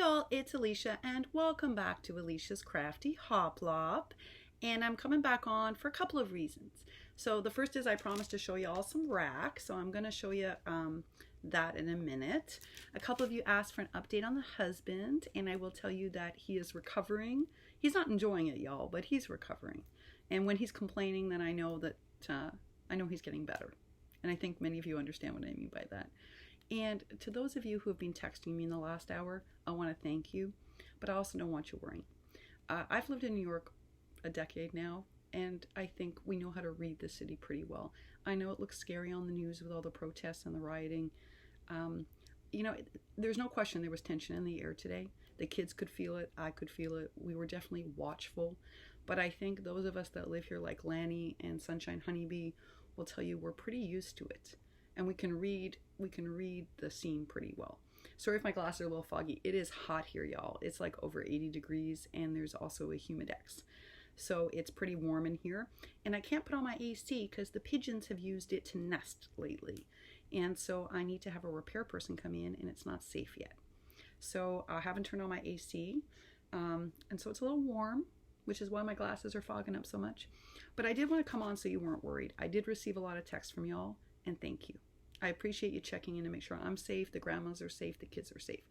y'all, it's Elisha and welcome back to Elisha's Crafty Hoplop. And I'm coming back on for a couple of reasons. So the first is I promised to show you all some RAK, so I'm going to show you that in a minute. A couple of you asked for an update on the husband, and I will tell you that he is recovering. He's not enjoying it, y'all, but he's recovering. And when he's complaining, then I know that I know he's getting better. And I think many of you understand what I mean by that. And to those of you who have been texting me in the last hour, I want to thank you, but I also don't want you worrying. I've lived in New York a decade now, and I think we know how to read the city pretty well. I know it looks scary on the news with all the protests and the rioting. You know, there's no question there was tension in the air today. The kids could feel it. I could feel it. We were definitely watchful. But I think those of us that live here like Lanny and Sunshine Honeybee will tell you we're pretty used to it. And we can read the scene pretty well. Sorry if my glasses are a little foggy. It is hot here, y'all. It's like over 80 degrees, and there's also a humidex. So it's pretty warm in here. And I can't put on my AC because the pigeons have used it to nest lately. And so I need to have a repair person come in, and it's not safe yet. So I haven't turned on my AC. And so it's a little warm, which is why my glasses are fogging up so much. But I did want to come on so you weren't worried. I did receive a lot of texts from y'all, and thank you. I appreciate you checking in to make sure I'm safe, the grandmas are safe, the kids are safe.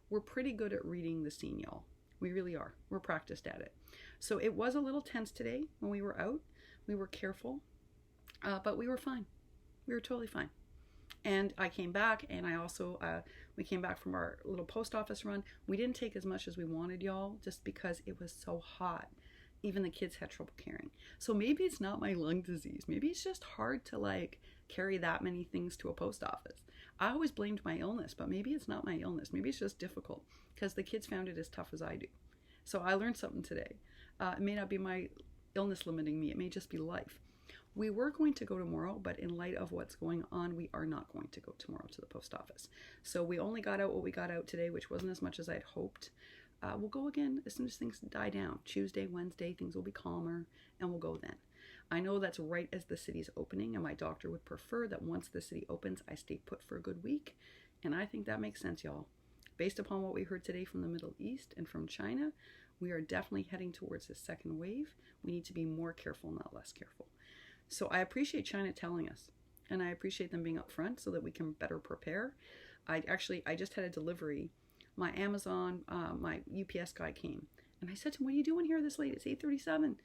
We're pretty good at reading the scene, y'all. We really are. We're practiced at it. So it was a little tense today when we were out. We were careful, but we were fine. We were totally fine. And I came back, and I also, we came back from our little post office run. We didn't take as much as we wanted, y'all, just because it was so hot. Even the kids had trouble carrying. So maybe it's not my lung disease. Maybe it's just hard to carry that many things to a post office. I always blamed my illness, but maybe it's not my illness. Maybe it's just difficult because the kids found it as tough as I do. So I learned something today. It may not be my illness limiting me. It may just be life. We were going to go tomorrow, but in light of what's going on, we are not going to go tomorrow to the post office. So we only got out what we got out today, which wasn't as much as I'd hoped. We'll go again as soon as things die down. Tuesday, Wednesday, things will be calmer, and we'll go then. I know that's right as the city's opening, and my doctor would prefer that once the city opens, I stay put for a good week. And I think that makes sense, y'all. Based upon what we heard today from the Middle East and from China, we are definitely heading towards a second wave. We need to be more careful, not less careful. So I appreciate China telling us, and I appreciate them being upfront so that we can better prepare. I just had a delivery. My Amazon, my UPS guy came, and I said to him, "What are you doing here this late? It's 8:37.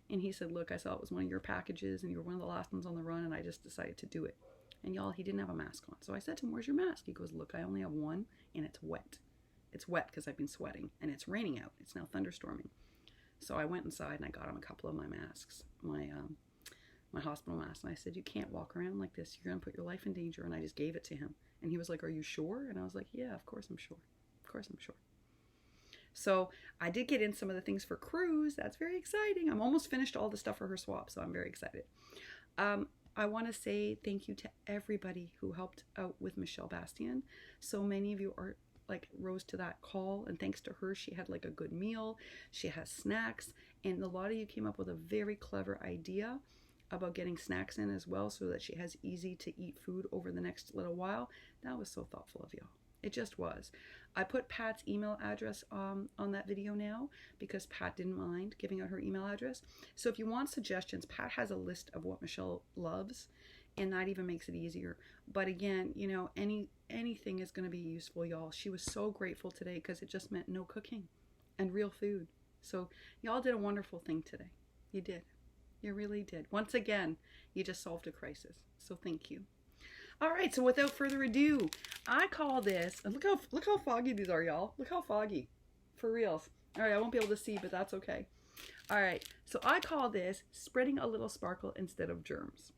And he said, "Look, I saw it was one of your packages, and you were one of the last ones on the run, and I just decided to do it." And y'all, he didn't have a mask on. So I said to him, "Where's your mask?" He goes, "Look, I only have one, and it's wet. It's wet because I've been sweating, and it's raining out. It's now thunderstorming." So I went inside, and I got him a couple of my masks, my hospital mask. And I said, "You can't walk around like this. You're going to put your life in danger." And I just gave it to him. And he was like, "Are you sure?" And I was like, "Yeah, of course I'm sure. Of course I'm sure." So I did get in some of the things for Cruz. That's very exciting. I'm almost finished all the stuff for her swap, so I'm very excited. I want to say thank you to everybody who helped out with Michelle Bastian. So many of you are rose to that call, and thanks to her, she had a good meal. She has snacks, and a lot of you came up with a very clever idea about getting snacks in as well so that she has easy to eat food over the next little while. That was so thoughtful of y'all. It just was. I put Pat's email address on that video now because Pat didn't mind giving out her email address. So if you want suggestions, Pat has a list of what Michelle loves, and that even makes it easier. But again, you know, anything is going to be useful, y'all. She was so grateful today because it just meant no cooking and real food. So y'all did a wonderful thing today. You did. You really did. Once again, you just solved a crisis. So thank you. All right, so without further ado, I call this, and look how foggy these are, y'all. Look how foggy, for reals. All right, I won't be able to see, but that's okay. All right, so I call this spreading a little sparkle instead of germs.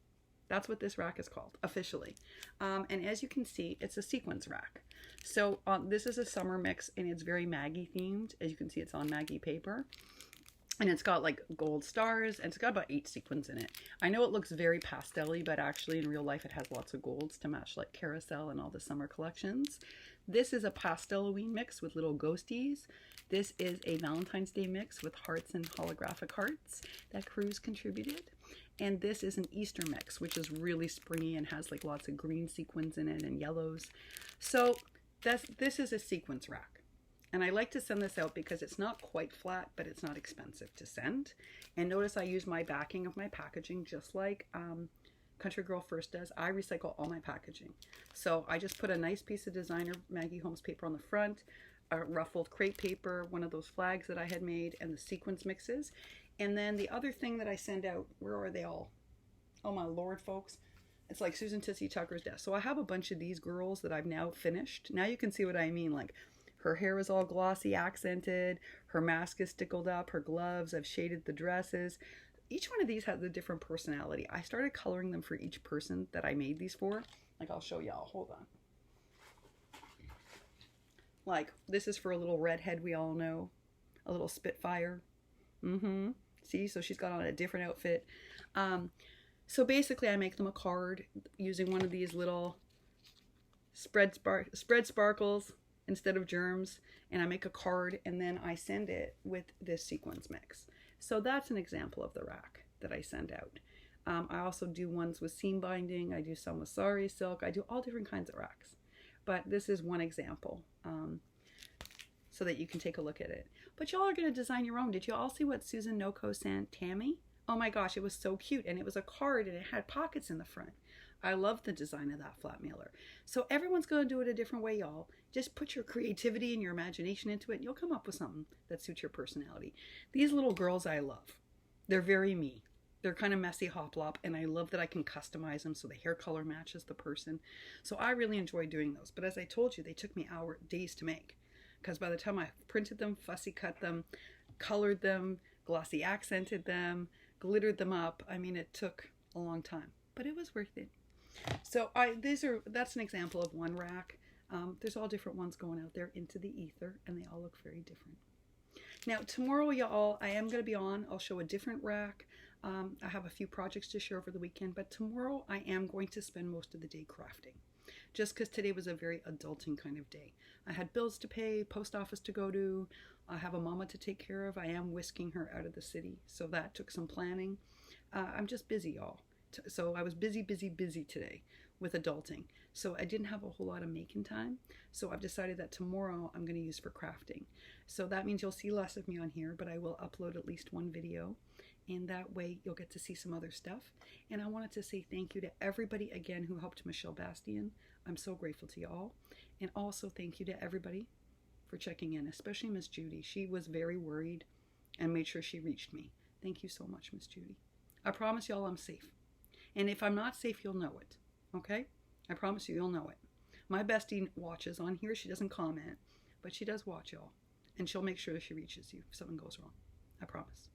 That's what this RAK is called, officially. And as you can see, it's a sequence RAK. So this is a summer mix, and it's very Maggie themed. As you can see, it's on Maggie paper. And it's got gold stars, and it's got about 8 sequins in it. I know it looks very pastel-y, but actually in real life it has lots of golds to match Carousel and all the summer collections. This is a pastel-Halloween mix with little ghosties. This is a Valentine's Day mix with hearts and holographic hearts that Cruz contributed. And this is an Easter mix, which is really springy and has lots of green sequins in it and yellows. So this is a sequence RAK. And I like to send this out because it's not quite flat, but it's not expensive to send. And notice I use my backing of my packaging just like Country Girl First does. I recycle all my packaging. So I just put a nice piece of designer Maggie Holmes paper on the front, a ruffled crepe paper, one of those flags that I had made, and the sequins mixes. And then the other thing that I send out, where are they all? Oh my Lord, folks. It's like Susan Tissy Tucker's desk. So I have a bunch of these girls that I've now finished. Now you can see what I mean. Like her hair is all glossy accented. Her mask is stickled up. Her gloves, I've shaded the dresses. Each one of these has a different personality. I started coloring them for each person that I made these for. Like I'll show y'all. Hold on. Like this is for a little redhead we all know. A little Spitfire. See, so she's got on a different outfit. So basically I make them a card using one of these little spread sparkles instead of germs, and I make a card and then I send it with this sequins mix. So that's an example of the RAK that I send out. I also do ones with seam binding. I do some with sari silk. I do all different kinds of RAKs, but this is one example so that you can take a look at it. But y'all are going to design your own. Did you all see what Susan Noko sent Tammy? Oh my gosh, it was so cute, and it was a card and it had pockets in the front. I love the design of that flat mailer. So everyone's going to do it a different way, y'all. Just put your creativity and your imagination into it and you'll come up with something that suits your personality. These little girls I love. They're very me. They're kind of messy hoplop, and I love that I can customize them so the hair color matches the person. So I really enjoy doing those. But as I told you, they took me days to make, because by the time I printed them, fussy cut them, colored them, glossy accented them, glittered them up, I mean, it took a long time, but it was worth it. So that's an example of one RAK. There's all different ones going out there into the ether, and they all look very different. Now tomorrow, y'all, I am going to be on. I'll show a different RAK. I have a few projects to share over the weekend, but tomorrow I am going to spend most of the day crafting, just because today was a very adulting kind of day. I had bills to pay, post office to go to, I have a mama to take care of. I am whisking her out of the city, so that took some planning. I'm just busy, y'all. So I was busy today with adulting. So I didn't have a whole lot of making time. So I've decided that tomorrow I'm going to use for crafting. So that means you'll see less of me on here, but I will upload at least one video. And that way you'll get to see some other stuff. And I wanted to say thank you to everybody again who helped Michelle Bastian. I'm so grateful to y'all. And also thank you to everybody for checking in, especially Miss Judy. She was very worried and made sure she reached me. Thank you so much, Miss Judy. I promise y'all I'm safe. And if I'm not safe, you'll know it. Okay? I promise you'll know it. My bestie watches on here. She doesn't comment, but she does watch y'all. And she'll make sure she reaches you if something goes wrong. I promise.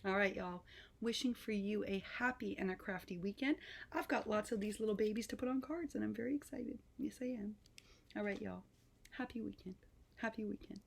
All right, y'all. Wishing for you a happy and a crafty weekend. I've got lots of these little babies to put on cards, and I'm very excited. Yes, I am. All right, y'all. Happy weekend. Happy weekend.